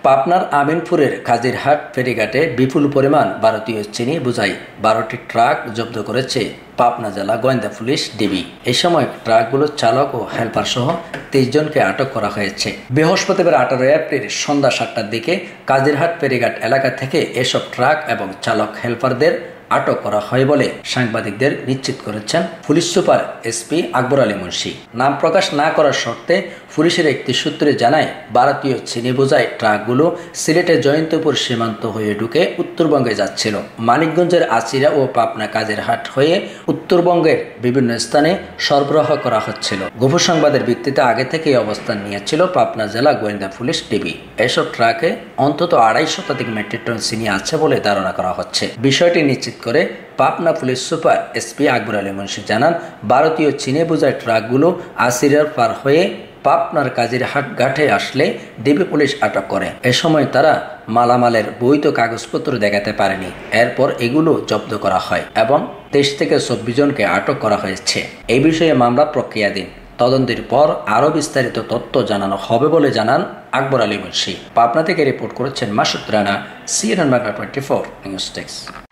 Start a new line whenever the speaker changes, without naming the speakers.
পাবনার আমিনপুরের কাজিরহাট ফেরিঘাটে বিপুল পরিমাণ ভারতীয় চিনি বোঝাই ১২টি ট্রাক জব্দ করেছে পাবনা জেলা গোয়েন্দা পুলিশ ডিবি। এই সময় ট্রাকগুলোর চালক ও হেলপার সহ ৩০ জনকে আটক করা হয়েছে। বৃহস্পতিবার ১৮ এপ্রিল সন্ধ্যা ৭টার দিকে কাজিরহাট ফেরিঘাট এলাকা থেকে এসব ট্রাক এবং চালক হেলপারদের আটক করা হয় বলে সাংবাদিকদের নিশ্চিত করেছেন police super SP Akbar Ali Munshi. নাম প্রকাশ না করার শর্তে পুলিশের একটি সূত্রে জানায়, ভারতীয় চিনি বোঝাই ট্রাকগুলো সিলেটের জয়ন্তপুর সীমান্ত হয়ে ঢুকে উত্তরবঙ্গে যাচ্ছিল। মানিকগঞ্জের আচিরা ও পাবনা কাজিরহাট হয়ে উত্তরবঙ্গের বিভিন্ন স্থানে সরবরাহ করা হচ্ছিল। গোপন সংবাদের ভিত্তিতে আগে থেকেই অবস্থান নিয়েছিল পাবনা জেলা গোয়েন্দা পুলিশ ডিবি। এসব ট্রাকে অন্তত ২৫০ শতাধিক মেট্রিক টন চিনি আছে বলে ধারণা করা হচ্ছে। বিষয়টি নিশ্চিত করে Pabna police super SP Akbar Ali Munshi জানান, ভারতীয় চিনি বোঝাই ট্রাকগুলো আচিরার পার হয়ে পাবনার কাজিরহাট ঘাটে আসলে ডিবি পুলিশ আটক করে। এ সময় তারা মালামালের বৈধ কাগজপত্র দেখাতে পারেনি। এরপর এগুলো জব্দ করা হয় এবং ২৩ থেকে ২৪ জনকে আটক করা হয়েছে। এই বিষয়ে মামলা প্রক্রিয়াধীন। তদন্তের পর আরও বিস্তারিত তথ্য জানানো হবে বলে জানান আকবর আলী মুন্সি। পাবনা থেকে রিপোর্ট করেছেন Masud Rana, CNN Bangla 24 news desk.